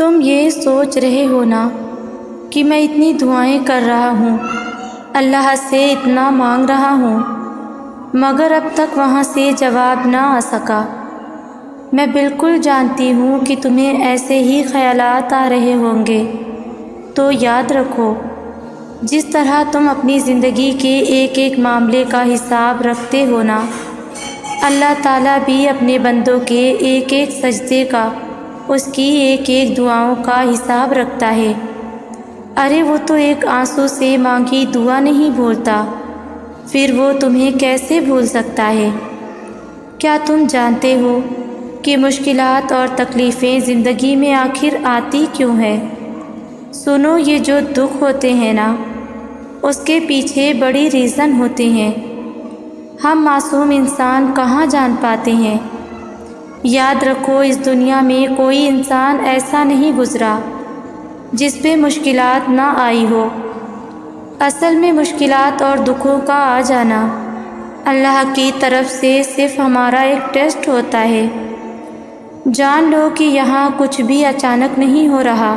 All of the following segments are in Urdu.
تم یہ سوچ رہے ہو نا کہ میں اتنی دعائیں کر رہا ہوں، اللہ سے اتنا مانگ رہا ہوں، مگر اب تک وہاں سے جواب نہ آ سکا۔ میں بالکل جانتی ہوں کہ تمہیں ایسے ہی خیالات آ رہے ہوں گے، تو یاد رکھو، جس طرح تم اپنی زندگی کے ایک ایک معاملے کا حساب رکھتے ہو نا، اللہ تعالیٰ بھی اپنے بندوں کے ایک ایک سجدے کا، اس کی ایک ایک دعاؤں کا حساب رکھتا ہے۔ ارے وہ تو ایک آنسو سے مانگی دعا نہیں بھولتا، پھر وہ تمہیں کیسے بھول سکتا ہے؟ کیا تم جانتے ہو کہ مشکلات اور تکلیفیں زندگی میں آخر آتی کیوں ہیں؟ سنو، یہ جو دکھ ہوتے ہیں نا، اس کے پیچھے بڑی ریزن ہوتے ہیں، ہم معصوم انسان کہاں جان پاتے ہیں۔ یاد رکھو، اس دنیا میں کوئی انسان ایسا نہیں گزرا جس پہ مشکلات نہ آئی ہو۔ اصل میں مشکلات اور دکھوں کا آ جانا اللہ کی طرف سے صرف ہمارا ایک ٹیسٹ ہوتا ہے۔ جان لو کہ یہاں کچھ بھی اچانک نہیں ہو رہا،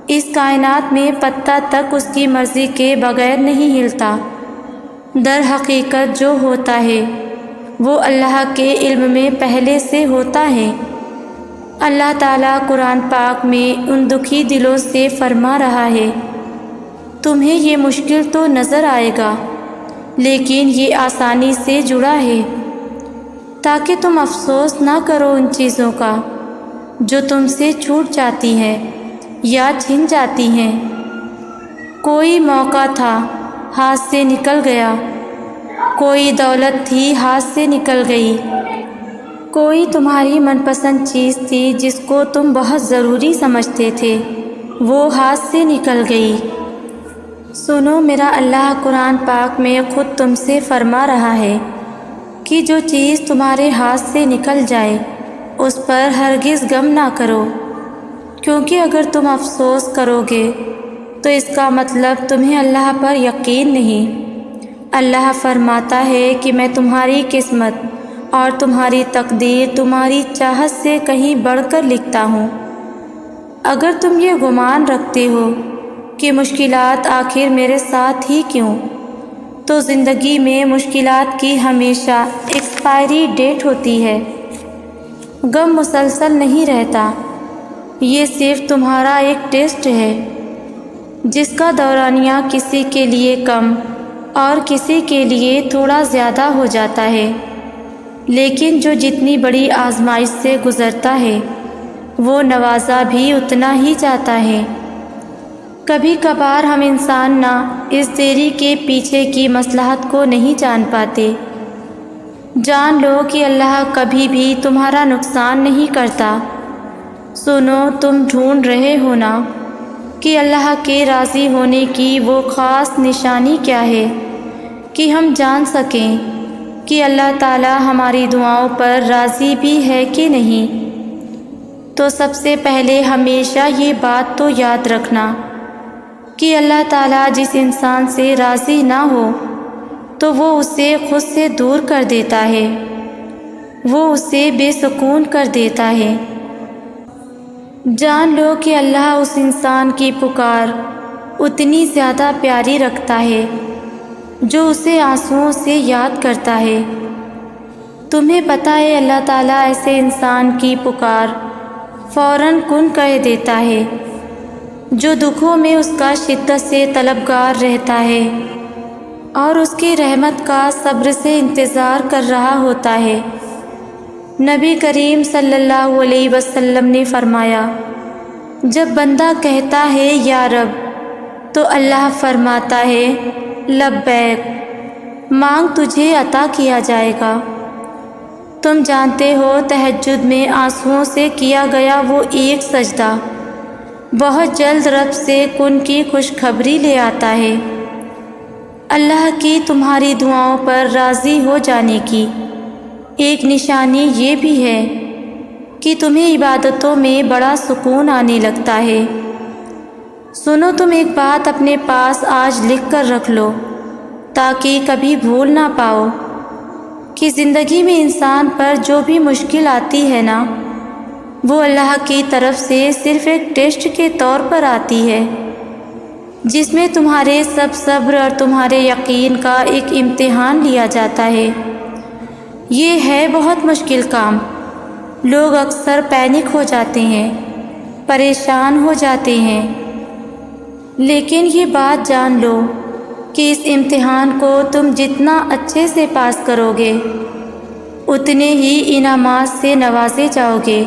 اس کائنات میں پتا تک اس کی مرضی کے بغیر نہیں ہلتا۔ در حقیقت جو ہوتا ہے وہ اللہ کے علم میں پہلے سے ہوتا ہے۔ اللہ تعالیٰ قرآن پاک میں ان دکھی دلوں سے فرما رہا ہے، تمہیں یہ مشکل تو نظر آئے گا لیکن یہ آسانی سے جڑا ہے، تاکہ تم افسوس نہ کرو ان چیزوں کا جو تم سے چھوٹ جاتی ہیں یا چھن جاتی ہیں۔ کوئی موقع تھا، ہاتھ سے نکل گیا، کوئی دولت تھی، ہاتھ سے نکل گئی، کوئی تمہاری من پسند چیز تھی جس کو تم بہت ضروری سمجھتے تھے، وہ ہاتھ سے نکل گئی۔ سنو، میرا اللہ قرآن پاک میں خود تم سے فرما رہا ہے کہ جو چیز تمہارے ہاتھ سے نکل جائے اس پر ہرگز غم نہ کرو، کیونکہ اگر تم افسوس کرو گے تو اس کا مطلب تمہیں اللہ پر یقین نہیں۔ اللہ فرماتا ہے کہ میں تمہاری قسمت اور تمہاری تقدیر تمہاری چاہت سے کہیں بڑھ کر لکھتا ہوں۔ اگر تم یہ گمان رکھتے ہو کہ مشکلات آخر میرے ساتھ ہی کیوں، تو زندگی میں مشکلات کی ہمیشہ ایکسپائری ڈیٹ ہوتی ہے۔ غم مسلسل نہیں رہتا، یہ صرف تمہارا ایک ٹیسٹ ہے جس کا دورانیہ کسی کے لیے کم اور کسی کے لیے تھوڑا زیادہ ہو جاتا ہے، لیکن جو جتنی بڑی آزمائش سے گزرتا ہے وہ نوازا بھی اتنا ہی جاتا ہے۔ کبھی کبھار ہم انسان نہ اس دیری کے پیچھے کی مصلحت کو نہیں جان پاتے۔ جان لو کہ اللہ کبھی بھی تمہارا نقصان نہیں کرتا۔ سنو، تم ڈھونڈ رہے ہو نا کہ اللہ کے راضی ہونے کی وہ خاص نشانی کیا ہے کہ ہم جان سکیں کہ اللہ تعالیٰ ہماری دعاؤں پر راضی بھی ہے کہ نہیں۔ تو سب سے پہلے ہمیشہ یہ بات تو یاد رکھنا کہ اللہ تعالیٰ جس انسان سے راضی نہ ہو تو وہ اسے خود سے دور کر دیتا ہے، وہ اسے بے سکون کر دیتا ہے۔ جان لو کہ اللہ اس انسان کی پکار اتنی زیادہ پیاری رکھتا ہے جو اسے آنسوؤں سے یاد کرتا ہے۔ تمہیں پتہ ہے اللہ تعالیٰ ایسے انسان کی پکار فوراً کن کہہ دیتا ہے جو دکھوں میں اس کا شدت سے طلبگار رہتا ہے اور اس کی رحمت کا صبر سے انتظار کر رہا ہوتا ہے۔ نبی کریم صلی اللہ علیہ وسلم نے فرمایا، جب بندہ کہتا ہے یا رب تو اللہ فرماتا ہے لبیک، مانگ تجھے عطا کیا جائے گا۔ تم جانتے ہو تہجد میں آنسوؤں سے کیا گیا وہ ایک سجدہ بہت جلد رب سے کن کی خوشخبری لے آتا ہے۔ اللہ کی تمہاری دعاؤں پر راضی ہو جانے کی ایک نشانی یہ بھی ہے کہ تمہیں عبادتوں میں بڑا سکون آنے لگتا ہے۔ سنو، تم ایک بات اپنے پاس آج لکھ کر رکھ لو تاکہ کبھی بھول نہ پاؤ کہ زندگی میں انسان پر جو بھی مشکل آتی ہے نا، وہ اللہ کی طرف سے صرف ایک ٹیسٹ کے طور پر آتی ہے، جس میں تمہارے سب صبر اور تمہارے یقین کا ایک امتحان لیا جاتا ہے۔ یہ ہے بہت مشکل کام۔ لوگ اکثر پینک ہو جاتے ہیں، پریشان ہو جاتے ہیں، لیکن یہ بات جان لو کہ اس امتحان کو تم جتنا اچھے سے پاس کرو گے، اتنے ہی انعامات سے نوازے جاؤ گے۔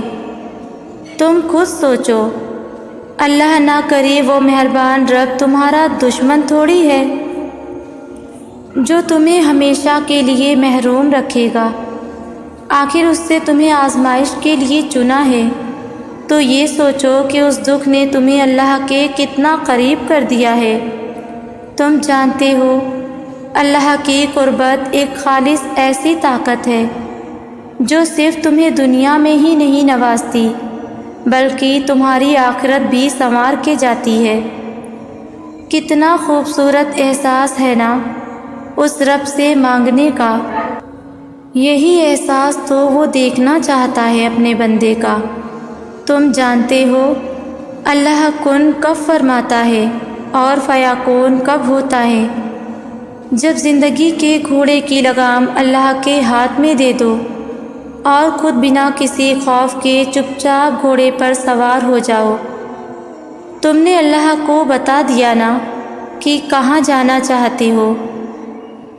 تم خود سوچو، اللہ نہ کرے وہ مہربان رب تمہارا دشمن تھوڑی ہے جو تمہیں ہمیشہ کے لیے محروم رکھے گا۔ آخر اس سے تمہیں آزمائش کے لیے چنا ہے، تو یہ سوچو کہ اس دکھ نے تمہیں اللہ کے کتنا قریب کر دیا ہے۔ تم جانتے ہو، اللہ کی قربت ایک خالص ایسی طاقت ہے جو صرف تمہیں دنیا میں ہی نہیں نوازتی، بلکہ تمہاری آخرت بھی سنوار کے جاتی ہے۔ کتنا خوبصورت احساس ہے نا اس رب سے مانگنے کا۔ یہی احساس تو وہ دیکھنا چاہتا ہے اپنے بندے کا۔ تم جانتے ہو اللہ کن کب فرماتا ہے اور فیکون کب ہوتا ہے۔ جب زندگی کے گھوڑے کی لگام اللہ کے ہاتھ میں دے دو اور خود بنا کسی خوف کے چپ چاپ گھوڑے پر سوار ہو جاؤ، تم نے اللہ کو بتا دیا نا کہ کہاں جانا چاہتے ہو،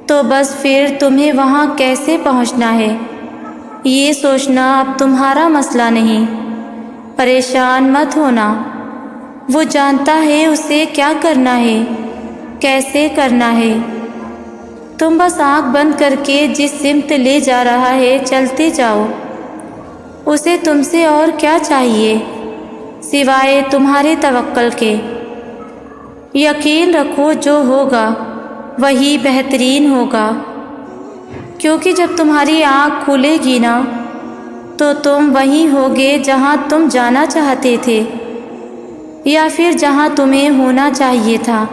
تو بس پھر تمہیں وہاں کیسے پہنچنا ہے یہ سوچنا اب تمہارا مسئلہ نہیں۔ پریشان مت ہونا، وہ جانتا ہے اسے کیا کرنا ہے، کیسے کرنا ہے۔ تم بس آنکھ بند کر کے جس سمت لے جا رہا ہے چلتے جاؤ۔ اسے تم سے اور کیا چاہیے سوائے تمہارے توکل کے۔ یقین رکھو جو ہوگا وہی بہترین ہوگا، کیونکہ جب تمہاری آنکھ کھلے گی نا تو تم وہیں ہوگے جہاں تم جانا چاہتے تھے، یا پھر جہاں تمہیں ہونا چاہیے تھا۔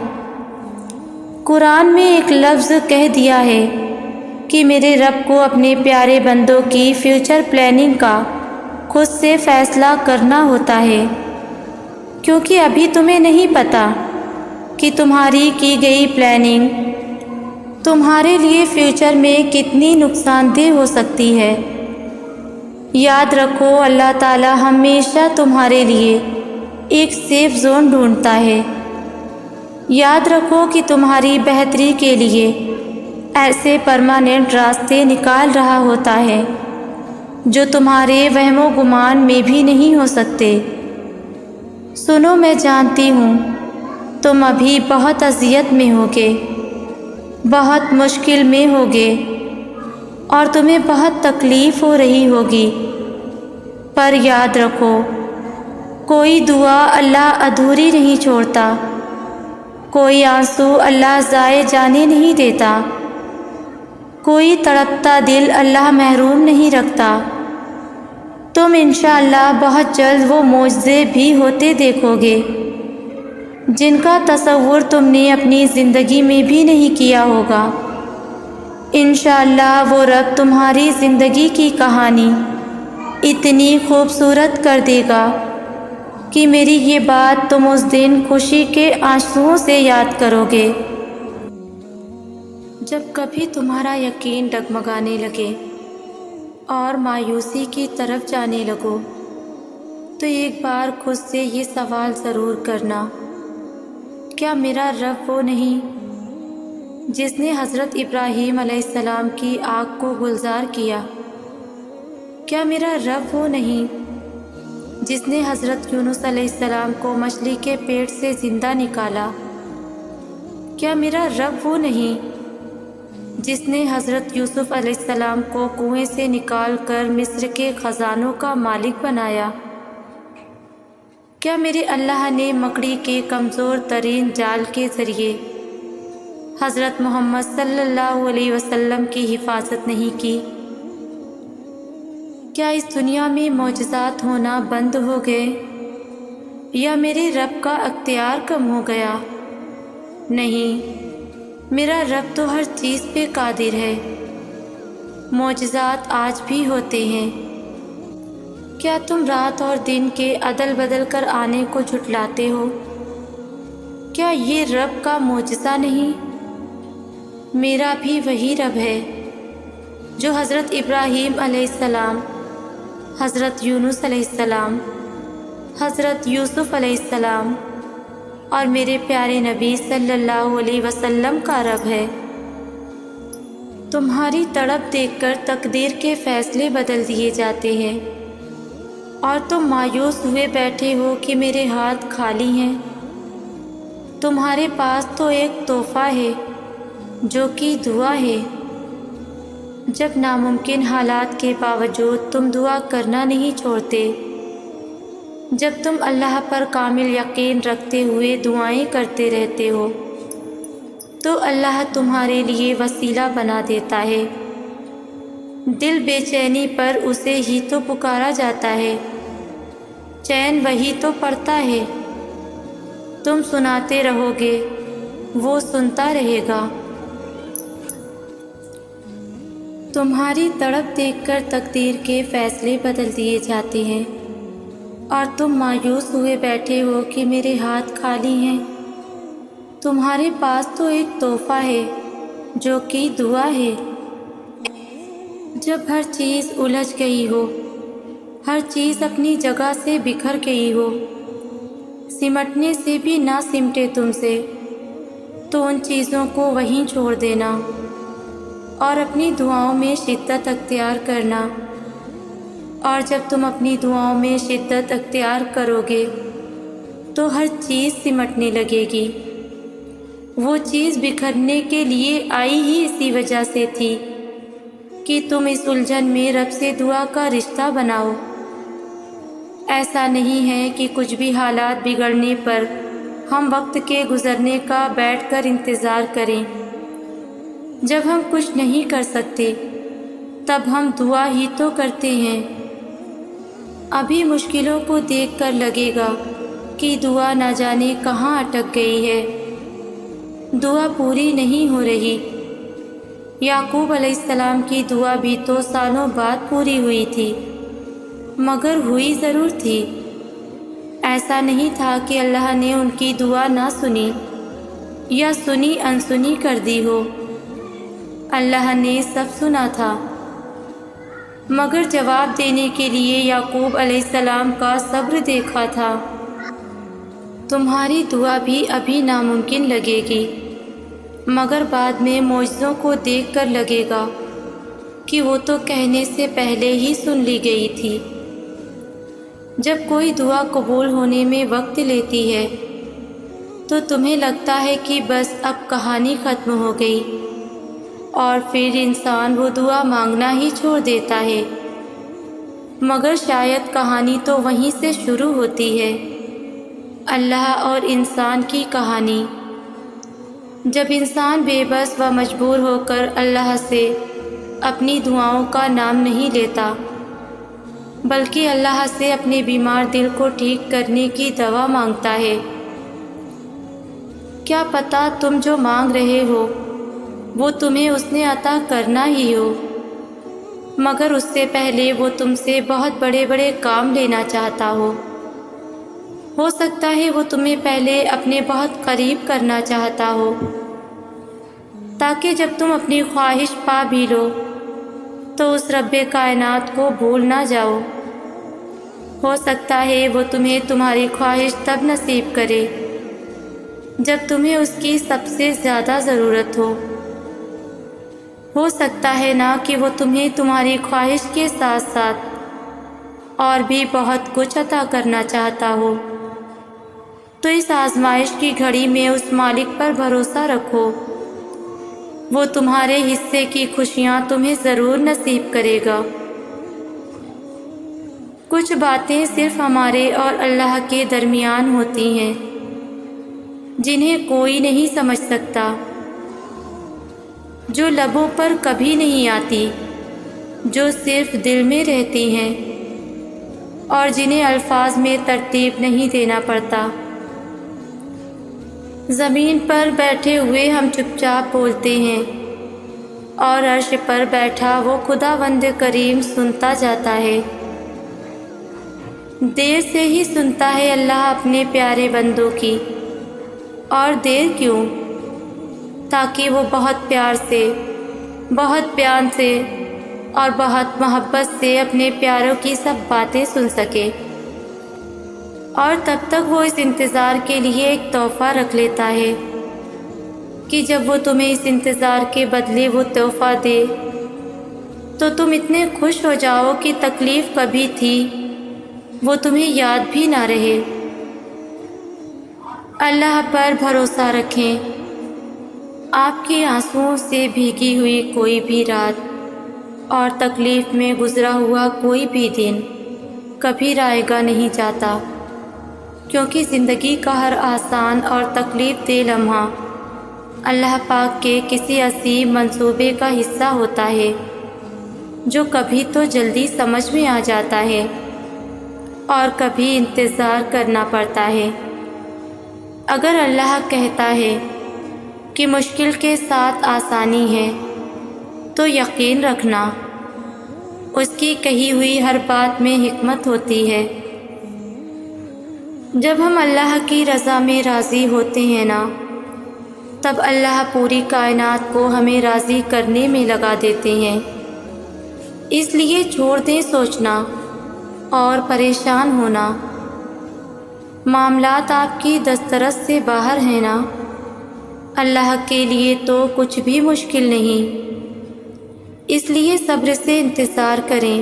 قرآن میں ایک لفظ کہہ دیا ہے کہ میرے رب کو اپنے پیارے بندوں کی فیوچر پلاننگ کا خود سے فیصلہ کرنا ہوتا ہے، کیونکہ ابھی تمہیں نہیں پتہ کہ تمہاری کی گئی پلاننگ تمہارے لیے فیوچر میں کتنی نقصان دہ ہو سکتی ہے۔ یاد رکھو اللہ تعالی ہمیشہ تمہارے لیے ایک سیف زون ڈھونڈتا ہے۔ یاد رکھو کہ تمہاری بہتری کے لیے ایسے پرماننٹ راستے نکال رہا ہوتا ہے جو تمہارے وہم و گمان میں بھی نہیں ہو سکتے۔ سنو، میں جانتی ہوں تم ابھی بہت اذیت میں ہوگے، بہت مشکل میں ہوگے، اور تمہیں بہت تکلیف ہو رہی ہوگی، پر یاد رکھو کوئی دعا اللہ ادھوری نہیں چھوڑتا، کوئی آنسو اللہ ضائع جانے نہیں دیتا، کوئی تڑپتا دل اللہ محروم نہیں رکھتا۔ تم انشاءاللہ بہت جلد وہ معجزے بھی ہوتے دیکھو گے جن کا تصور تم نے اپنی زندگی میں بھی نہیں کیا ہوگا۔ انشاءاللہ وہ رب تمہاری زندگی کی کہانی اتنی خوبصورت کر دے گا کہ میری یہ بات تم اس دن خوشی کے آنسوؤں سے یاد کرو گے۔ جب کبھی تمہارا یقین ڈگمگانے لگے اور مایوسی کی طرف جانے لگو تو ایک بار خود سے یہ سوال ضرور کرنا، کیا میرا رب وہ نہیں جس نے حضرت ابراہیم علیہ السلام کی آگ کو گلزار کیا؟ کیا میرا رب وہ نہیں جس نے حضرت یونس علیہ السلام کو مچھلی کے پیٹ سے زندہ نکالا؟ کیا میرا رب وہ نہیں جس نے حضرت یوسف علیہ السلام کو کنویں سے نکال کر مصر کے خزانوں کا مالک بنایا؟ کیا میرے اللہ نے مکڑی کے کمزور ترین جال کے ذریعے حضرت محمد صلی اللہ علیہ وسلم کی حفاظت نہیں کی؟ کیا اس دنیا میں معجزات ہونا بند ہو گئے یا میرے رب کا اختیار کم ہو گیا؟ نہیں، میرا رب تو ہر چیز پہ قادر ہے۔ معجزات آج بھی ہوتے ہیں۔ کیا تم رات اور دن کے عدل بدل کر آنے کو جھٹلاتے ہو؟ کیا یہ رب کا معجزہ نہیں؟ میرا بھی وہی رب ہے جو حضرت ابراہیم علیہ السلام، حضرت یونس علیہ السلام، حضرت یوسف علیہ السلام اور میرے پیارے نبی صلی اللہ علیہ وسلم کا رب ہے۔ تمہاری تڑپ دیکھ کر تقدیر کے فیصلے بدل دیے جاتے ہیں اور تم مایوس ہوئے بیٹھے ہو کہ میرے ہاتھ خالی ہیں۔ تمہارے پاس تو ایک تحفہ ہے جو کہ دعا ہے۔ جب ناممکن حالات کے باوجود تم دعا کرنا نہیں چھوڑتے، جب تم اللہ پر کامل یقین رکھتے ہوئے دعائیں کرتے رہتے ہو، تو اللہ تمہارے لیے وسیلہ بنا دیتا ہے۔ دل بے چینی پر اسے ہی تو پکارا جاتا ہے، چین وہی تو پڑتا ہے۔ تم سناتے رہو گے، وہ سنتا رہے گا۔ تمہاری تڑپ دیکھ کر تقدیر کے فیصلے بدل دیے جاتے ہیں اور تم مایوس ہوئے بیٹھے ہو کہ میرے ہاتھ خالی ہیں۔ تمہارے پاس تو ایک تحفہ ہے جو کہ دعا ہے۔ جب ہر چیز الجھ گئی ہو، ہر چیز اپنی جگہ سے بکھر گئی ہو، سمٹنے سے بھی نہ سمٹے تم سے، تو ان چیزوں کو وہیں چھوڑ دینا اور اپنی دعاؤں میں شدت اختیار کرنا۔ اور جب تم اپنی دعاؤں میں شدت اختیار کرو گے تو ہر چیز سمٹنے لگے گی۔ وہ چیز بکھرنے کے لیے آئی ہی اسی وجہ سے تھی کہ تم اس الجھن میں رب سے دعا کا رشتہ بناؤ۔ ایسا نہیں ہے کہ کچھ بھی حالات بگڑنے پر ہم وقت کے گزرنے کا بیٹھ کر انتظار کریں۔ جب ہم کچھ نہیں کر سکتے تب ہم دعا ہی تو کرتے ہیں۔ ابھی مشکلوں کو دیکھ کر لگے گا کہ دعا نہ جانے کہاں اٹک گئی ہے، دعا پوری نہیں ہو رہی۔ یعقوب علیہ السلام کی دعا بھی تو سالوں بعد پوری ہوئی تھی، مگر ہوئی ضرور تھی۔ ایسا نہیں تھا کہ اللہ نے ان کی دعا نہ سنی یا سنی انسنی کر دی ہو۔ اللہ نے سب سنا تھا، مگر جواب دینے کے لیے یعقوب علیہ السلام کا صبر دیکھا تھا۔ تمہاری دعا بھی ابھی ناممکن لگے گی، مگر بعد میں معجزوں کو دیکھ کر لگے گا کہ وہ تو کہنے سے پہلے ہی سن لی گئی تھی۔ جب کوئی دعا قبول ہونے میں وقت لیتی ہے تو تمہیں لگتا ہے کہ بس اب کہانی ختم ہو گئی، اور پھر انسان وہ دعا مانگنا ہی چھوڑ دیتا ہے، مگر شاید کہانی تو وہیں سے شروع ہوتی ہے۔ اللہ اور انسان کی کہانی۔ جب انسان بے بس و مجبور ہو کر اللہ سے اپنی دعاؤں کا نام نہیں لیتا، بلکہ اللہ سے اپنے بیمار دل کو ٹھیک کرنے کی دوا مانگتا ہے، کیا پتہ تم جو مانگ رہے ہو وہ تمہیں اس نے عطا کرنا ہی ہو، مگر اس سے پہلے وہ تم سے بہت بڑے بڑے کام لینا چاہتا ہو سکتا ہے وہ تمہیں پہلے اپنے بہت قریب کرنا چاہتا ہو، تاکہ جب تم اپنی خواہش پا بھی لو تو اس رب کائنات کو بھول نہ جاؤ۔ ہو سکتا ہے وہ تمہیں تمہاری خواہش تب نصیب کرے جب تمہیں اس کی سب سے زیادہ ضرورت ہو سکتا ہے نا کہ وہ تمہیں تمہاری خواہش کے ساتھ ساتھ اور بھی بہت کچھ عطا کرنا چاہتا ہو۔ تو اس آزمائش کی گھڑی میں اس مالک پر بھروسہ رکھو، وہ تمہارے حصے کی خوشیاں تمہیں ضرور نصیب کرے گا۔ کچھ باتیں صرف ہمارے اور اللہ کے درمیان ہوتی ہیں جنہیں کوئی نہیں سمجھ سکتا، جو لبوں پر کبھی نہیں آتی، جو صرف دل میں رہتی ہیں اور جنہیں الفاظ میں ترتیب نہیں دینا پڑتا۔ زمین پر بیٹھے ہوئے ہم چپ چاپ بولتے ہیں اور عرش پر بیٹھا وہ خداوند کریم سنتا جاتا ہے۔ دیر سے ہی سنتا ہے اللہ اپنے پیارے بندوں کی، اور دیر کیوں؟ تاکہ وہ بہت پیار سے، بہت پیار سے اور بہت محبت سے اپنے پیاروں کی سب باتیں سن سکے۔ اور تب تک وہ اس انتظار کے لیے ایک تحفہ رکھ لیتا ہے کہ جب وہ تمہیں اس انتظار کے بدلے وہ تحفہ دے تو تم اتنے خوش ہو جاؤ کہ تکلیف کبھی تھی وہ تمہیں یاد بھی نہ رہے۔ اللہ پر بھروسہ رکھیں۔ آپ کے آنسوؤں سے بھیگی ہوئی کوئی بھی رات اور تکلیف میں گزرا ہوا کوئی بھی دن کبھی رائگاں نہیں جاتا، کیونکہ زندگی کا ہر آسان اور تکلیف دہ لمحہ اللہ پاک کے کسی عظیم منصوبے کا حصہ ہوتا ہے، جو کبھی تو جلدی سمجھ میں آ جاتا ہے اور کبھی انتظار کرنا پڑتا ہے۔ اگر اللہ کہتا ہے کہ مشکل کے ساتھ آسانی ہے تو یقین رکھنا اس کی کہی ہوئی ہر بات میں حکمت ہوتی ہے۔ جب ہم اللہ کی رضا میں راضی ہوتے ہیں نا، تب اللہ پوری کائنات کو ہمیں راضی کرنے میں لگا دیتے ہیں۔ اس لیے چھوڑ دیں سوچنا اور پریشان ہونا۔ معاملات آپ کی دسترس سے باہر ہیں نا، اللہ کے لیے تو کچھ بھی مشکل نہیں۔ اس لیے صبر سے انتظار کریں،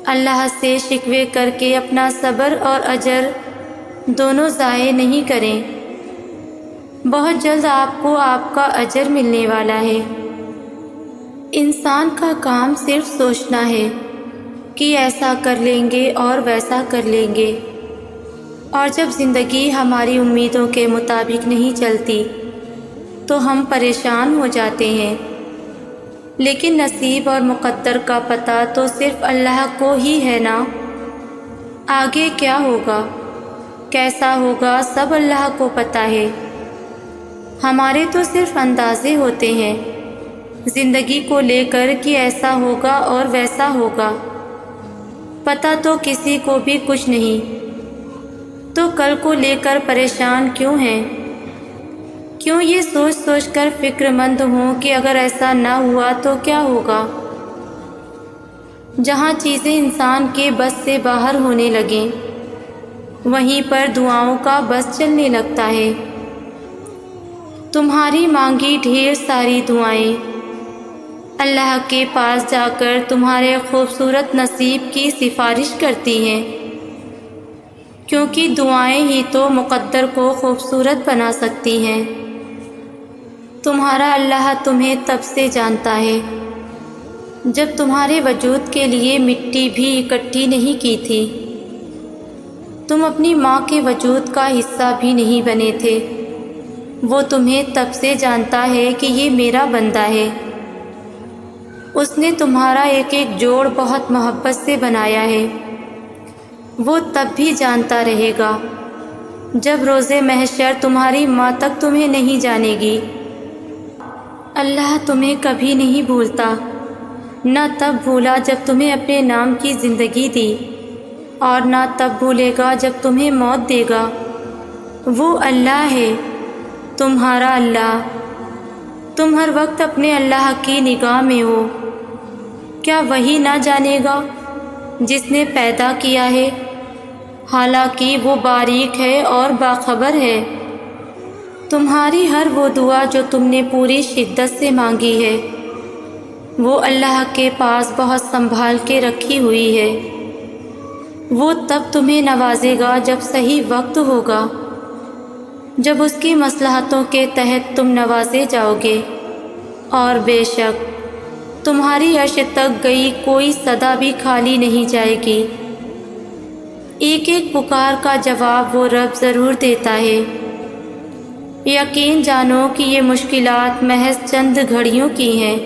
اللہ سے شکوے کر کے اپنا صبر اور اجر دونوں ضائع نہیں کریں۔ بہت جلد آپ کو آپ کا اجر ملنے والا ہے۔ انسان کا کام صرف سوچنا ہے کہ ایسا کر لیں گے اور ویسا کر لیں گے، اور جب زندگی ہماری امیدوں کے مطابق نہیں چلتی تو ہم پریشان ہو جاتے ہیں۔ لیکن نصیب اور مقدر کا پتہ تو صرف اللہ کو ہی ہے نا۔ آگے کیا ہوگا، کیسا ہوگا، سب اللہ کو پتہ ہے۔ ہمارے تو صرف اندازے ہوتے ہیں زندگی کو لے کر کہ ایسا ہوگا اور ویسا ہوگا، پتہ تو کسی کو بھی کچھ نہیں۔ تو کل کو لے کر پریشان کیوں ہیں؟ کیوں یہ سوچ سوچ کر فکر مند ہوں کہ اگر ایسا نہ ہوا تو کیا ہوگا؟ جہاں چیزیں انسان کے بس سے باہر ہونے لگیں وہیں پر دعاؤں کا بس چلنے لگتا ہے۔ تمہاری مانگی ڈھیر ساری دعائیں اللہ کے پاس جا کر تمہارے خوبصورت نصیب کی سفارش کرتی ہیں، کیونکہ دعائیں ہی تو مقدر کو خوبصورت بنا سکتی ہیں۔ تمہارا اللہ تمہیں تب سے جانتا ہے جب تمہارے وجود کے لیے مٹی بھی اکٹھی نہیں کی تھی، تم اپنی ماں کے وجود کا حصہ بھی نہیں بنے تھے۔ وہ تمہیں تب سے جانتا ہے کہ یہ میرا بندہ ہے۔ اس نے تمہارا ایک ایک جوڑ بہت محبت سے بنایا ہے۔ وہ تب بھی جانتا رہے گا جب روز محشر تمہاری ماں تک تمہیں نہیں جانے گی۔ اللہ تمہیں کبھی نہیں بھولتا، نہ تب بھولا جب تمہیں اپنے نام کی زندگی دی، اور نہ تب بھولے گا جب تمہیں موت دے گا۔ وہ اللہ ہے، تمہارا اللہ۔ تم ہر وقت اپنے اللہ کی نگاہ میں ہو۔ کیا وہی نہ جانے گا جس نے پیدا کیا ہے؟ حالانکہ وہ باریک ہے اور باخبر ہے۔ تمہاری ہر وہ دعا جو تم نے پوری شدت سے مانگی ہے، وہ اللہ کے پاس بہت سنبھال کے رکھی ہوئی ہے۔ وہ تب تمہیں نوازے گا جب صحیح وقت ہوگا، جب اس کی مصلحتوں کے تحت تم نوازے جاؤ گے۔ اور بے شک تمہاری عرش تک گئی کوئی صدا بھی خالی نہیں جائے گی۔ ایک ایک پکار کا جواب وہ رب ضرور دیتا ہے۔ یقین جانو کہ یہ مشکلات محض چند گھڑیوں کی ہیں۔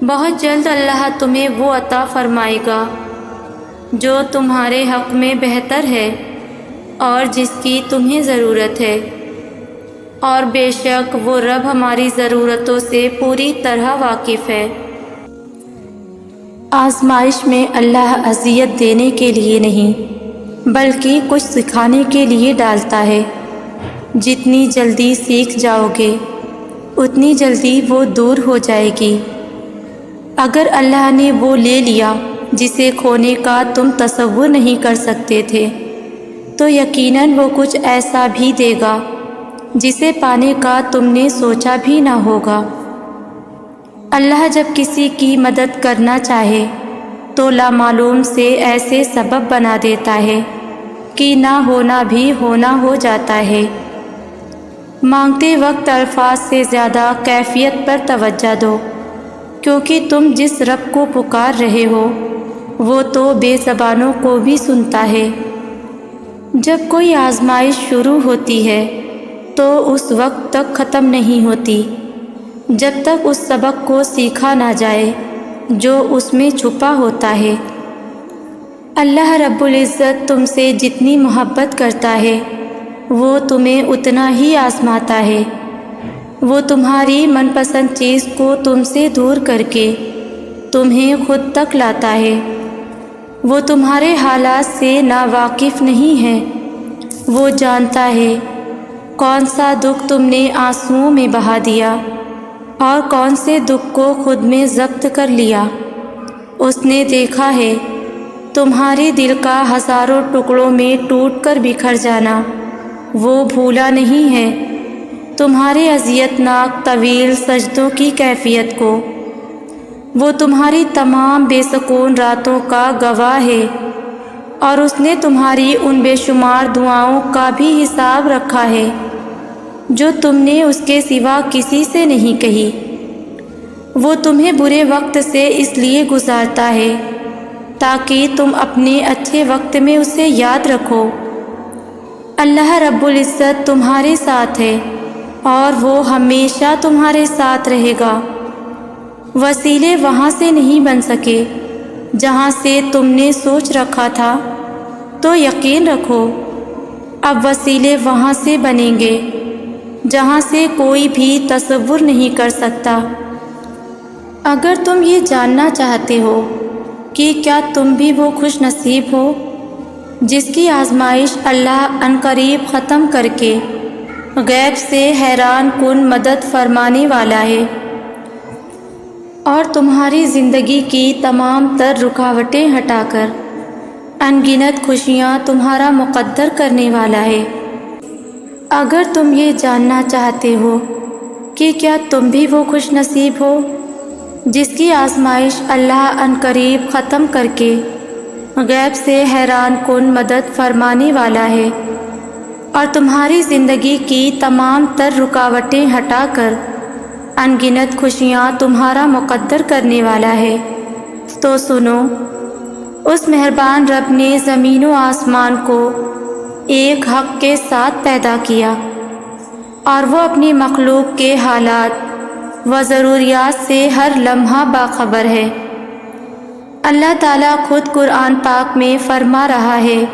بہت جلد اللہ تمہیں وہ عطا فرمائے گا جو تمہارے حق میں بہتر ہے اور جس کی تمہیں ضرورت ہے، اور بے شک وہ رب ہماری ضرورتوں سے پوری طرح واقف ہے۔ آزمائش میں اللہ اذیت دینے کے لیے نہیں بلکہ کچھ سکھانے کے لیے ڈالتا ہے۔ جتنی جلدی سیکھ جاؤ گے اتنی جلدی وہ دور ہو جائے گی۔ اگر اللہ نے وہ لے لیا جسے کھونے کا تم تصور نہیں کر سکتے تھے تو یقیناً وہ کچھ ایسا بھی دے گا جسے پانے کا تم نے سوچا بھی نہ ہوگا۔ اللہ جب کسی کی مدد کرنا چاہے تو لامعلوم سے ایسے سبب بنا دیتا ہے کہ نہ ہونا بھی ہونا ہو جاتا ہے۔ مانگتے وقت الفاظ سے زیادہ کیفیت پر توجہ دو، کیونکہ تم جس رب کو پکار رہے ہو وہ تو بے زبانوں کو بھی سنتا ہے۔ جب کوئی آزمائش شروع ہوتی ہے تو اس وقت تک ختم نہیں ہوتی جب تک اس سبق کو سیکھا نہ جائے جو اس میں چھپا ہوتا ہے۔ اللہ رب العزت تم سے جتنی محبت کرتا ہے وہ تمہیں اتنا ہی آزماتا ہے۔ وہ تمہاری من پسند چیز کو تم سے دور کر کے تمہیں خود تک لاتا ہے۔ وہ تمہارے حالات سے ناواقف نہیں ہے۔ وہ جانتا ہے کون سا دکھ تم نے آنسوؤں میں بہا دیا اور کون سے دکھ کو خود میں ضبط کر لیا۔ اس نے دیکھا ہے تمہارے دل کا ہزاروں ٹکڑوں میں ٹوٹ کر بکھر جانا، وہ بھولا نہیں ہے تمہارے اذیت ناک طویل سجدوں کی کیفیت کو۔ وہ تمہاری تمام بے سکون راتوں کا گواہ ہے اور اس نے تمہاری ان بے شمار دعاؤں کا بھی حساب رکھا ہے جو تم نے اس کے سوا کسی سے نہیں کہی۔ وہ تمہیں برے وقت سے اس لیے گزارتا ہے تاکہ تم اپنے اچھے وقت میں اسے یاد رکھو۔ اللہ رب العزت تمہارے ساتھ ہے اور وہ ہمیشہ تمہارے ساتھ رہے گا۔ وسیلے وہاں سے نہیں بن سکے جہاں سے تم نے سوچ رکھا تھا، تو یقین رکھو اب وسیلے وہاں سے بنیں گے جہاں سے کوئی بھی تصور نہیں کر سکتا۔ اگر تم یہ جاننا چاہتے ہو کہ کیا تم بھی وہ خوش نصیب ہو جس کی آزمائش اللہ عنقریب ختم کر کے غیب سے حیران کن مدد فرمانے والا ہے اور تمہاری زندگی کی تمام تر رکاوٹیں ہٹا کر ان گنت خوشیاں تمہارا مقدر کرنے والا ہے۔ اگر تم یہ جاننا چاہتے ہو کہ کیا تم بھی وہ خوش نصیب ہو جس کی آزمائش اللہ عنقریب ختم کر کے غیب سے حیران کن مدد فرمانے والا ہے اور تمہاری زندگی کی تمام تر رکاوٹیں ہٹا کر ان گنت خوشیاں تمہارا مقدر کرنے والا ہے، تو سنو، اس مہربان رب نے زمین و آسمان کو ایک حق کے ساتھ پیدا کیا اور وہ اپنی مخلوق کے حالات و ضروریات سے ہر لمحہ باخبر ہے۔ اللہ تعالیٰ خود قرآن پاک میں فرما رہا ہے،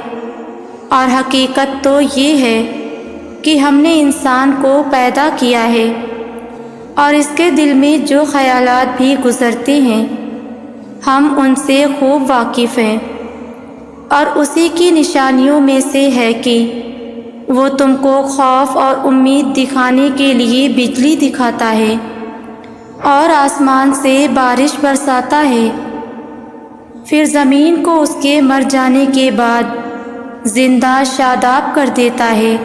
اور حقیقت تو یہ ہے کہ ہم نے انسان کو پیدا کیا ہے اور اس کے دل میں جو خیالات بھی گزرتے ہیں ہم ان سے خوب واقف ہیں، اور اسی کی نشانیوں میں سے ہے کہ وہ تم کو خوف اور امید دکھانے کے لیے بجلی دکھاتا ہے اور آسمان سے بارش برساتا ہے، پھر زمین کو اس کے مر جانے کے بعد زندہ شاداب کر دیتا ہے۔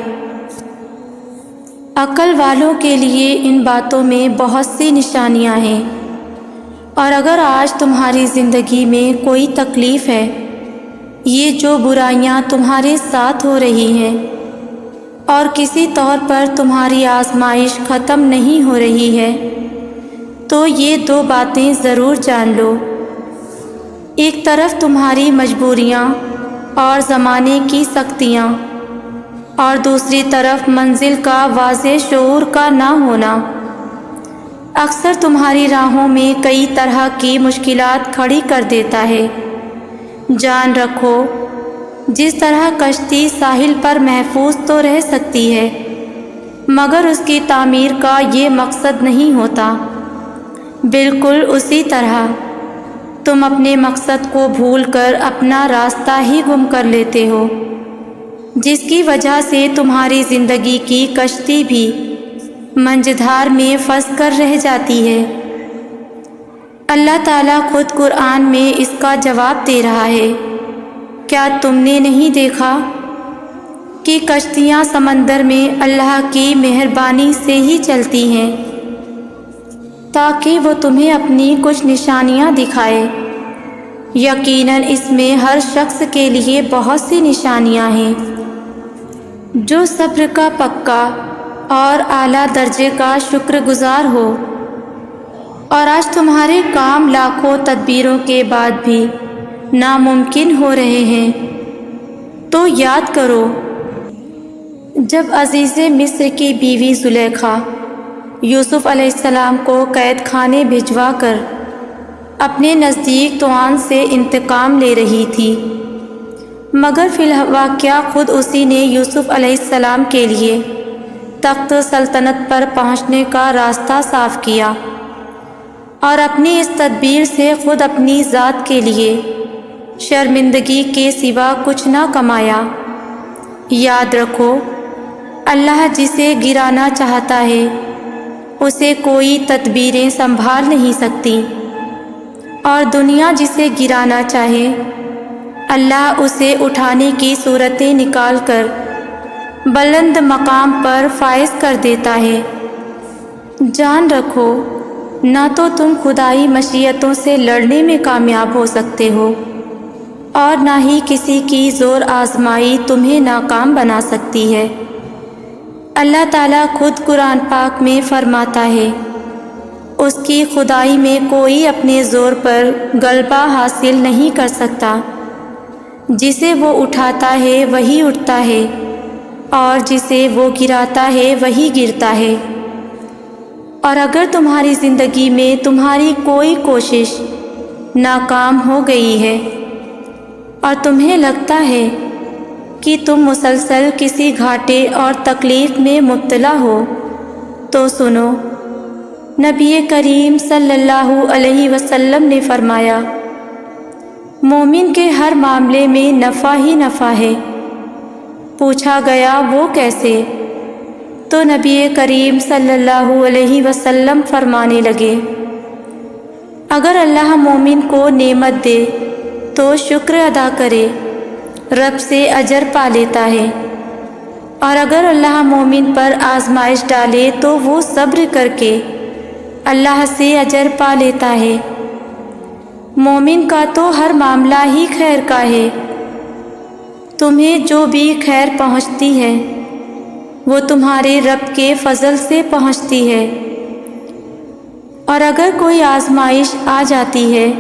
عقل والوں کے لیے ان باتوں میں بہت سی نشانیاں ہیں، اور اگر آج تمہاری زندگی میں کوئی تکلیف ہے، یہ جو برائیاں تمہارے ساتھ ہو رہی ہیں اور کسی طور پر تمہاری آزمائش ختم نہیں ہو رہی ہے، تو یہ دو باتیں ضرور جان لو۔ ایک طرف تمہاری مجبوریاں اور زمانے کی سختیاں، اور دوسری طرف منزل کا واضح شعور کا نہ ہونا اکثر تمہاری راہوں میں کئی طرح کی مشکلات کھڑی کر دیتا ہے۔ جان رکھو، جس طرح کشتی ساحل پر محفوظ تو رہ سکتی ہے مگر اس کی تعمیر کا یہ مقصد نہیں ہوتا، بالکل اسی طرح تم اپنے مقصد کو بھول کر اپنا راستہ ہی گم کر لیتے ہو، جس کی وجہ سے تمہاری زندگی کی کشتی بھی منجدھار میں پھنس کر رہ جاتی ہے۔ اللہ تعالیٰ خود قرآن میں اس کا جواب دے رہا ہے، کیا تم نے نہیں دیکھا کہ کشتیاں سمندر میں اللہ کی مہربانی سے ہی چلتی ہیں تاکہ وہ تمہیں اپنی کچھ نشانیاں دکھائے؟ یقیناً اس میں ہر شخص کے لیے بہت سی نشانیاں ہیں جو صبر کا پکا اور اعلیٰ درجے کا شکر گزار ہو۔ اور آج تمہارے کام لاکھوں تدبیروں کے بعد بھی ناممکن ہو رہے ہیں، تو یاد کرو جب عزیز مصر کی بیوی زلیخا یوسف علیہ السلام کو قید خانے بھجوا کر اپنے نزدیک طوعان سے انتقام لے رہی تھی، مگر فی الواقعہ خود اسی نے یوسف علیہ السلام کے لیے تخت سلطنت پر پہنچنے کا راستہ صاف کیا، اور اپنی اس تدبیر سے خود اپنی ذات کے لیے شرمندگی کے سوا کچھ نہ کمایا۔ یاد رکھو، اللہ جسے گرانا چاہتا ہے اسے کوئی تدبیریں سنبھال نہیں سکتی، اور دنیا جسے گرانا چاہے اللہ اسے اٹھانے کی صورتیں نکال کر بلند مقام پر فائز کر دیتا ہے۔ جان رکھو، نہ تو تم خدائی مشیتوں سے لڑنے میں کامیاب ہو سکتے ہو، اور نہ ہی کسی کی زور آزمائی تمہیں ناکام بنا سکتی ہے۔ اللہ تعالیٰ خود قرآن پاک میں فرماتا ہے، اس کی خدائی میں کوئی اپنے زور پر غلبہ حاصل نہیں کر سکتا، جسے وہ اٹھاتا ہے وہی اٹھتا ہے، اور جسے وہ گراتا ہے وہی گرتا ہے۔ اور اگر تمہاری زندگی میں تمہاری کوئی کوشش ناکام ہو گئی ہے اور تمہیں لگتا ہے کہ تم مسلسل کسی گھاٹے اور تکلیف میں مبتلا ہو، تو سنو، نبی کریم صلی اللہ علیہ وسلم نے فرمایا، مومن کے ہر معاملے میں نفع ہی نفع ہے۔ پوچھا گیا وہ کیسے؟ تو نبی کریم صلی اللہ علیہ وسلم فرمانے لگے، اگر اللہ مومن کو نعمت دے تو شکر ادا کرے، رب سے اجر پا لیتا ہے، اور اگر اللہ مومن پر آزمائش ڈالے تو وہ صبر کر کے اللہ سے اجر پا لیتا ہے۔ مومن کا تو ہر معاملہ ہی خیر کا ہے۔ تمہیں جو بھی خیر پہنچتی ہے وہ تمہارے رب کے فضل سے پہنچتی ہے، اور اگر کوئی آزمائش آ جاتی ہے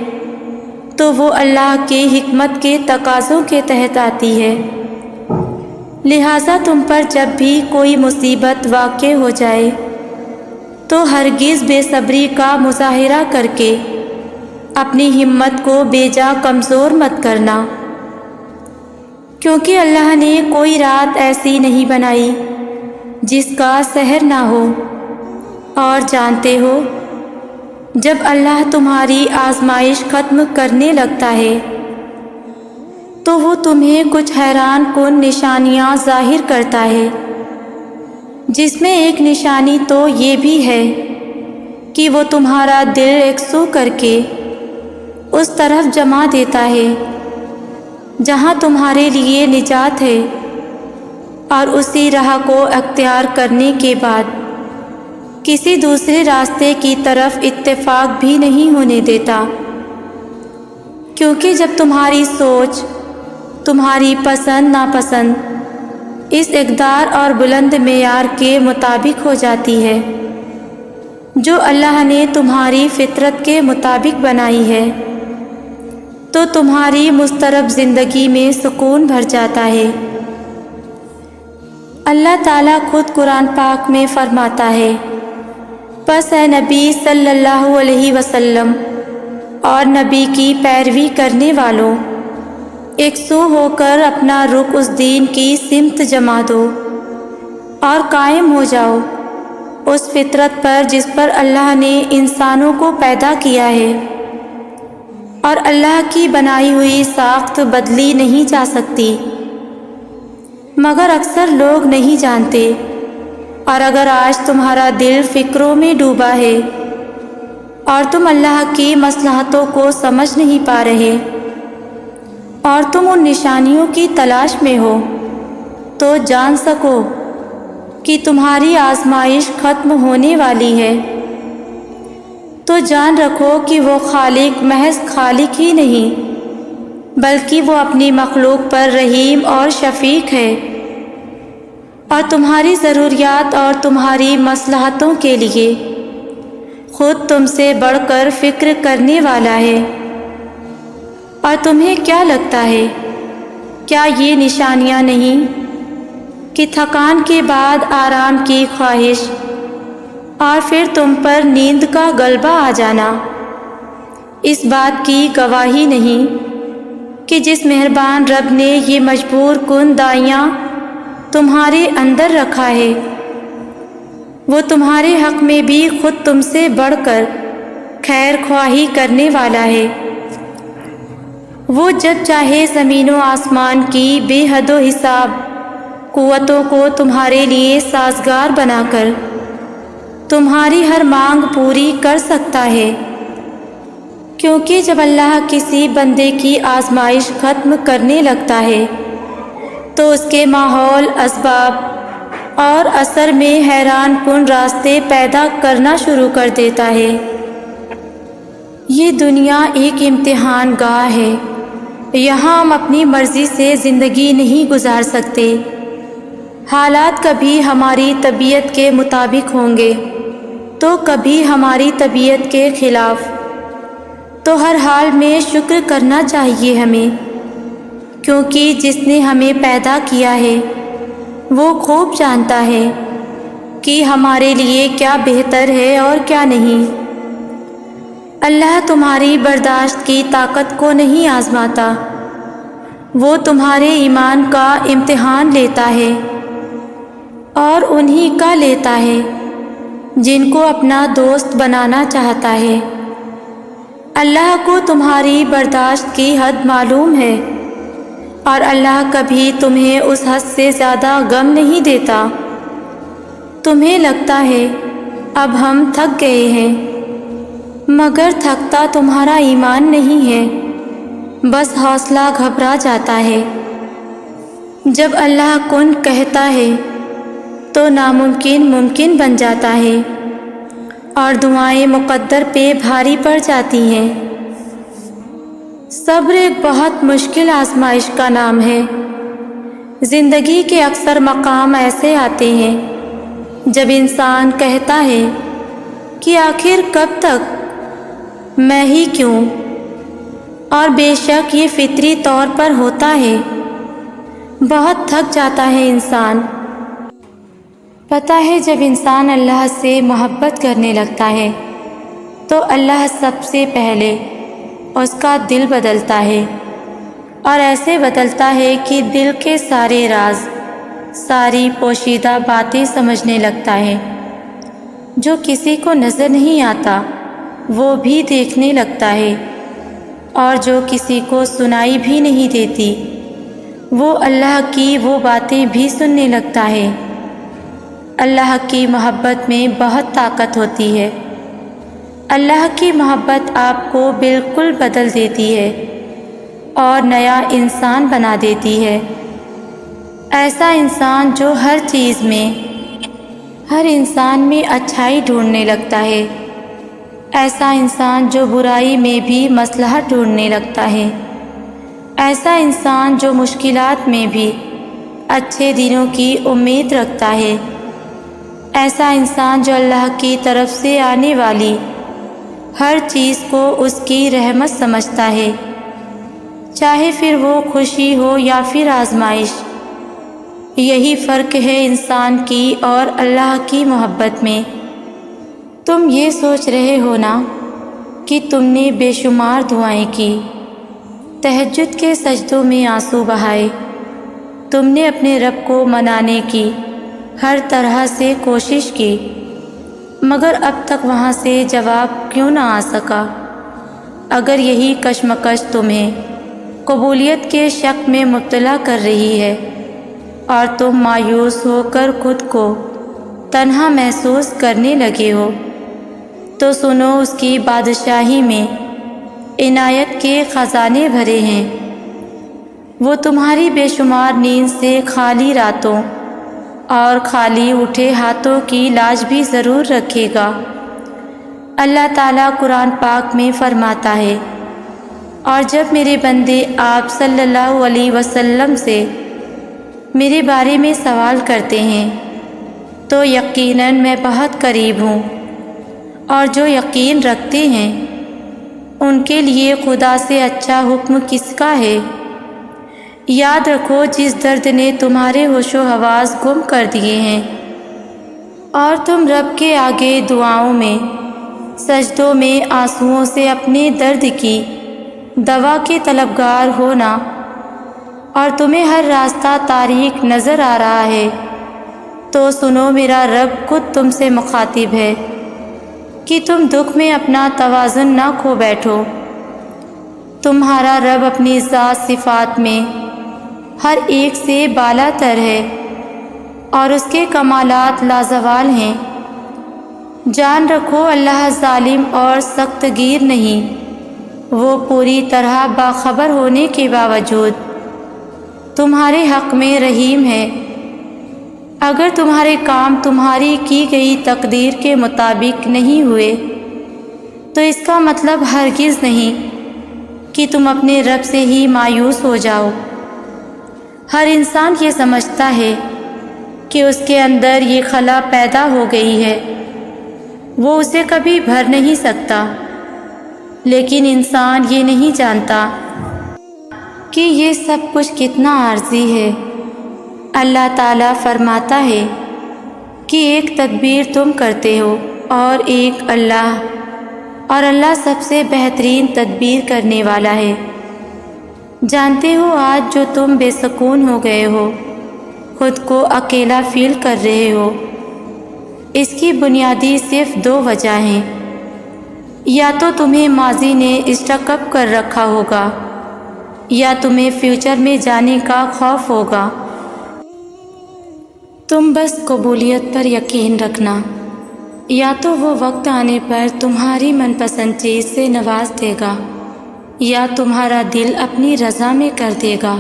تو وہ اللہ کے حکمت کے تقاضوں کے تحت آتی ہے۔ لہٰذا تم پر جب بھی کوئی مصیبت واقع ہو جائے تو ہرگز بے صبری کا مظاہرہ کر کے اپنی ہمت کو بے جا کمزور مت کرنا، کیونکہ اللہ نے کوئی رات ایسی نہیں بنائی جس کا سحر نہ ہو، اور جانتے ہو جب اللہ تمہاری آزمائش ختم کرنے لگتا ہے تو وہ تمہیں کچھ حیران کن نشانیاں ظاہر کرتا ہے، جس میں ایک نشانی تو یہ بھی ہے کہ وہ تمہارا دل یکسو کر کے اس طرف جما دیتا ہے جہاں تمہارے لیے نجات ہے، اور اسی راہ کو اختیار کرنے کے بعد کسی دوسرے راستے کی طرف اتفاق بھی نہیں ہونے دیتا، کیونکہ جب تمہاری سوچ، تمہاری پسند ناپسند اس اقدار اور بلند معیار کے مطابق ہو جاتی ہے جو اللہ نے تمہاری فطرت کے مطابق بنائی ہے، تو تمہاری مضطرب زندگی میں سکون بھر جاتا ہے۔ اللہ تعالیٰ خود قرآن پاک میں فرماتا ہے، پس اے نبی صلی اللہ علیہ وسلم اور نبی کی پیروی کرنے والوں، یکسو ہو کر اپنا رخ اس دین کی سمت جما دو اور قائم ہو جاؤ اس فطرت پر جس پر اللہ نے انسانوں کو پیدا کیا ہے، اور اللہ کی بنائی ہوئی ساخت بدلی نہیں جا سکتی، مگر اکثر لوگ نہیں جانتے۔ اور اگر آج تمہارا دل فکروں میں ڈوبا ہے اور تم اللہ کی مصلحتوں کو سمجھ نہیں پا رہے اور تم ان نشانیوں کی تلاش میں ہو، تو جان سکو کہ تمہاری آزمائش ختم ہونے والی ہے۔ تو جان رکھو کہ وہ خالق محض خالق ہی نہیں، بلکہ وہ اپنی مخلوق پر رحیم اور شفیق ہے، اور تمہاری ضروریات اور تمہاری مصلحتوں کے لیے خود تم سے بڑھ کر فکر کرنے والا ہے۔ اور تمہیں کیا لگتا ہے، کیا یہ نشانیاں نہیں کہ تھکان کے بعد آرام کی خواہش اور پھر تم پر نیند کا غلبہ آ جانا اس بات کی گواہی نہیں کہ جس مہربان رب نے یہ مجبور کن داعیہ تمہارے اندر رکھا ہے، وہ تمہارے حق میں بھی خود تم سے بڑھ کر خیر خواہی کرنے والا ہے۔ وہ جب چاہے زمین و آسمان کی بے حد و حساب قوتوں کو تمہارے لیے سازگار بنا کر تمہاری ہر مانگ پوری کر سکتا ہے، کیونکہ جب اللہ کسی بندے کی آزمائش ختم کرنے لگتا ہے تو اس کے ماحول، اسباب اور اثر میں حیران کن راستے پیدا کرنا شروع کر دیتا ہے۔ یہ دنیا ایک امتحان گاہ ہے، یہاں ہم اپنی مرضی سے زندگی نہیں گزار سکتے۔ حالات کبھی ہماری طبیعت کے مطابق ہوں گے تو کبھی ہماری طبیعت کے خلاف، تو ہر حال میں شکر کرنا چاہیے ہمیں، کیونکہ جس نے ہمیں پیدا کیا ہے وہ خوب جانتا ہے کہ ہمارے لیے کیا بہتر ہے اور کیا نہیں۔ اللہ تمہاری برداشت کی طاقت کو نہیں آزماتا، وہ تمہارے ایمان کا امتحان لیتا ہے، اور انہی کا لیتا ہے جن کو اپنا دوست بنانا چاہتا ہے۔ اللہ کو تمہاری برداشت کی حد معلوم ہے، اور اللہ کبھی تمہیں اس حد سے زیادہ غم نہیں دیتا۔ تمہیں لگتا ہے اب ہم تھک گئے ہیں، مگر تھکتا تمہارا ایمان نہیں ہے، بس حوصلہ گھبرا جاتا ہے۔ جب اللہ کن کہتا ہے تو ناممکن ممکن بن جاتا ہے، اور دعائیں مقدر پہ بھاری پڑ جاتی ہیں۔ صبر ایک بہت مشکل آزمائش کا نام ہے۔ زندگی کے اکثر مقام ایسے آتے ہیں جب انسان کہتا ہے کہ آخر کب تک، میں ہی کیوں؟ اور بے شک یہ فطری طور پر ہوتا ہے، بہت تھک جاتا ہے انسان۔ پتہ ہے جب انسان اللہ سے محبت کرنے لگتا ہے تو اللہ سب سے پہلے اس کا دل بدلتا ہے، اور ایسے بدلتا ہے کہ دل کے سارے راز، ساری پوشیدہ باتیں سمجھنے لگتا ہے۔ جو کسی کو نظر نہیں آتا وہ بھی دیکھنے لگتا ہے، اور جو کسی کو سنائی بھی نہیں دیتی وہ اللہ کی وہ باتیں بھی سننے لگتا ہے۔ اللہ کی محبت میں بہت طاقت ہوتی ہے۔ اللہ کی محبت آپ کو بالکل بدل دیتی ہے اور نیا انسان بنا دیتی ہے۔ ایسا انسان جو ہر چیز میں، ہر انسان میں اچھائی ڈھونڈنے لگتا ہے، ایسا انسان جو برائی میں بھی مصلحت ڈھونڈنے لگتا ہے، ایسا انسان جو مشکلات میں بھی اچھے دنوں کی امید رکھتا ہے، ایسا انسان جو اللہ کی طرف سے آنے والی ہر چیز کو اس کی رحمت سمجھتا ہے، چاہے پھر وہ خوشی ہو یا پھر آزمائش۔ یہی فرق ہے انسان کی اور اللہ کی محبت میں۔ تم یہ سوچ رہے ہو نا کہ تم نے بے شمار دعائیں کی، تہجد کے سجدوں میں آنسو بہائے، تم نے اپنے رب کو منانے کی ہر طرح سے کوشش کی، مگر اب تک وہاں سے جواب کیوں نہ آ سکا؟ اگر یہی کشمکش تمہیں قبولیت کے شک میں مبتلا کر رہی ہے اور تم مایوس ہو کر خود کو تنہا محسوس کرنے لگے ہو، تو سنو، اس کی بادشاہی میں عنایت کے خزانے بھرے ہیں۔ وہ تمہاری بے شمار نیند سے خالی راتوں اور خالی اٹھے ہاتھوں کی لاج بھی ضرور رکھے گا۔ اللہ تعالیٰ قرآن پاک میں فرماتا ہے، اور جب میرے بندے آپ صلی اللہ علیہ وسلم سے میرے بارے میں سوال کرتے ہیں تو یقیناً میں بہت قریب ہوں، اور جو یقین رکھتے ہیں ان کے لیے خدا سے اچھا حکم کس کا ہے۔ یاد رکھو، جس درد نے تمہارے ہوش و حواس گم کر دیے ہیں اور تم رب کے آگے دعاؤں میں، سجدوں میں آنسوؤں سے اپنے درد کی دوا کے طلبگار ہونا، اور تمہیں ہر راستہ تاریک نظر آ رہا ہے، تو سنو، میرا رب خود تم سے مخاطب ہے کہ تم دکھ میں اپنا توازن نہ کھو بیٹھو۔ تمہارا رب اپنی ذات صفات میں ہر ایک سے بالا تر ہے اور اس کے کمالات لازوال ہیں۔ جان رکھو، اللہ ظالم اور سخت گیر نہیں، وہ پوری طرح باخبر ہونے کے باوجود تمہارے حق میں رحیم ہے۔ اگر تمہارے کام تمہاری کی گئی تقدیر کے مطابق نہیں ہوئے تو اس کا مطلب ہرگز نہیں کہ تم اپنے رب سے ہی مایوس ہو جاؤ۔ ہر انسان یہ سمجھتا ہے کہ اس کے اندر یہ خلا پیدا ہو گئی ہے، وہ اسے کبھی بھر نہیں سکتا، لیکن انسان یہ نہیں جانتا کہ یہ سب کچھ کتنا عارضی ہے۔ اللہ تعالیٰ فرماتا ہے کہ ایک تدبیر تم کرتے ہو اور ایک اللہ، اور اللہ سب سے بہترین تدبیر کرنے والا ہے۔ جانتے ہو، آج جو تم بے سکون ہو گئے ہو، خود کو اکیلا فیل کر رہے ہو، اس کی بنیادی صرف دو وجہ ہیں۔ یا تو تمہیں ماضی نے اسٹک اپ کر رکھا ہوگا، یا تمہیں فیوچر میں جانے کا خوف ہوگا۔ تم بس قبولیت پر یقین رکھنا، یا تو وہ وقت آنے پر تمہاری من پسند چیز سے نواز دے گا، یا تمہارا دل اپنی رضا میں کر دے گا۔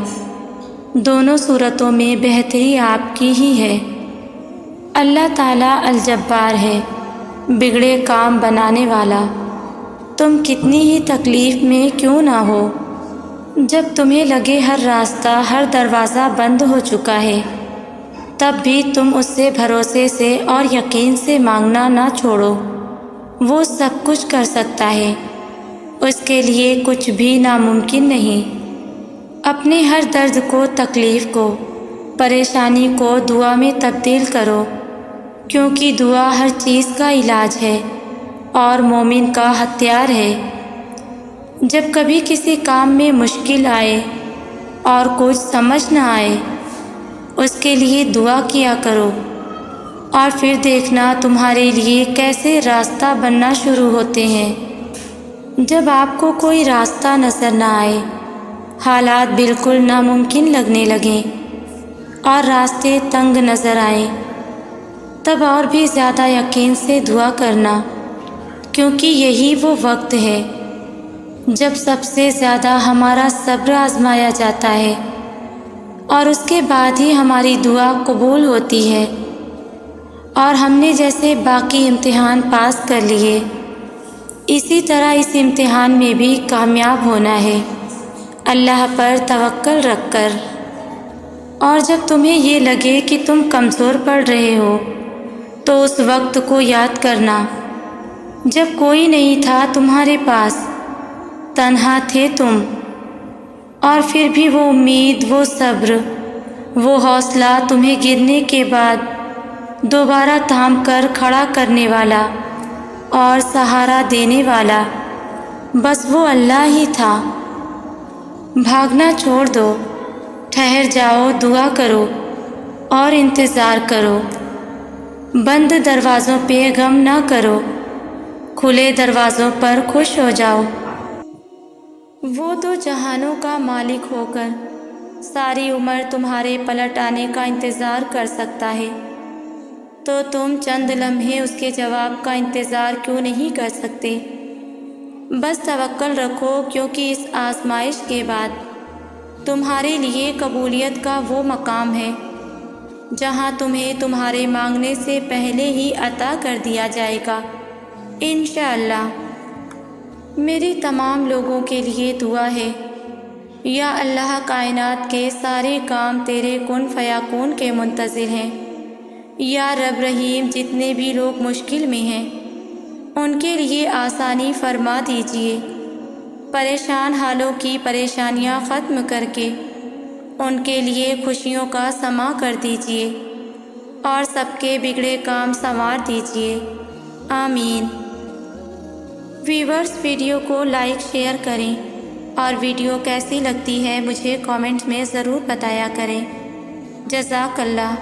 دونوں صورتوں میں بہتری آپ کی ہی ہے۔ اللہ تعالیٰ الجبار ہے، بگڑے کام بنانے والا۔ تم کتنی ہی تکلیف میں کیوں نہ ہو، جب تمہیں لگے ہر راستہ، ہر دروازہ بند ہو چکا ہے، تب بھی تم اس سے بھروسے سے اور یقین سے مانگنا نہ چھوڑو۔ وہ سب کچھ کر سکتا ہے، اس کے لیے کچھ بھی ناممکن نہیں۔ اپنے ہر درد کو، تکلیف کو، پریشانی کو دعا میں تبدیل کرو، کیونکہ دعا ہر چیز کا علاج ہے اور مومن کا ہتھیار ہے۔ جب کبھی کسی کام میں مشکل آئے اور کچھ سمجھ نہ آئے، اس کے لیے دعا کیا کرو، اور پھر دیکھنا تمہارے لیے کیسے راستہ بننا شروع ہوتے ہیں۔ جب آپ کو کوئی راستہ نظر نہ آئے، حالات بالکل ناممکن لگنے لگیں اور راستے تنگ نظر آئیں، تب اور بھی زیادہ یقین سے دعا کرنا، کیونکہ یہی وہ وقت ہے جب سب سے زیادہ ہمارا صبر آزمایا جاتا ہے، اور اس کے بعد ہی ہماری دعا قبول ہوتی ہے۔ اور ہم نے جیسے باقی امتحان پاس کر لیے، اسی طرح اس امتحان میں بھی کامیاب ہونا ہے، اللہ پر توکل رکھ کر۔ اور جب تمہیں یہ لگے کہ تم کمزور پڑ رہے ہو، تو اس وقت کو یاد کرنا جب کوئی نہیں تھا تمہارے پاس، تنہا تھے تم، اور پھر بھی وہ امید، وہ صبر، وہ حوصلہ تمہیں گرنے کے بعد دوبارہ تھام کر کھڑا کرنے والا اور سہارا دینے والا بس وہ اللہ ہی تھا۔ بھاگنا چھوڑ دو، ٹھہر جاؤ، دعا کرو اور انتظار کرو۔ بند دروازوں پہ غم نہ کرو، کھلے دروازوں پر خوش ہو جاؤ۔ وہ تو جہانوں کا مالک ہو کر ساری عمر تمہارے پلٹ آنے کا انتظار کر سکتا ہے، تو تم چند لمحے اس کے جواب کا انتظار کیوں نہیں کر سکتے؟ بس توکل رکھو، کیونکہ اس آزمائش کے بعد تمہارے لیے قبولیت کا وہ مقام ہے جہاں تمہیں تمہارے مانگنے سے پہلے ہی عطا کر دیا جائے گا انشاءاللہ۔ میری تمام لوگوں کے لیے دعا ہے، یا اللہ، کائنات کے سارے کام تیرے کن فیکون کے منتظر ہیں۔ یا رب رحیم، جتنے بھی لوگ مشکل میں ہیں ان کے لیے آسانی فرما دیجیے، پریشان حالوں کی پریشانیاں ختم کر کے ان کے لیے خوشیوں کا سما کر دیجیے، اور سب کے بگڑے کام سنوار دیجیے، آمین۔ ویورز، ویڈیو کو لائک شیئر کریں، اور ویڈیو کیسی لگتی ہے مجھے کامنٹ میں ضرور بتایا کریں۔ جزاک اللہ۔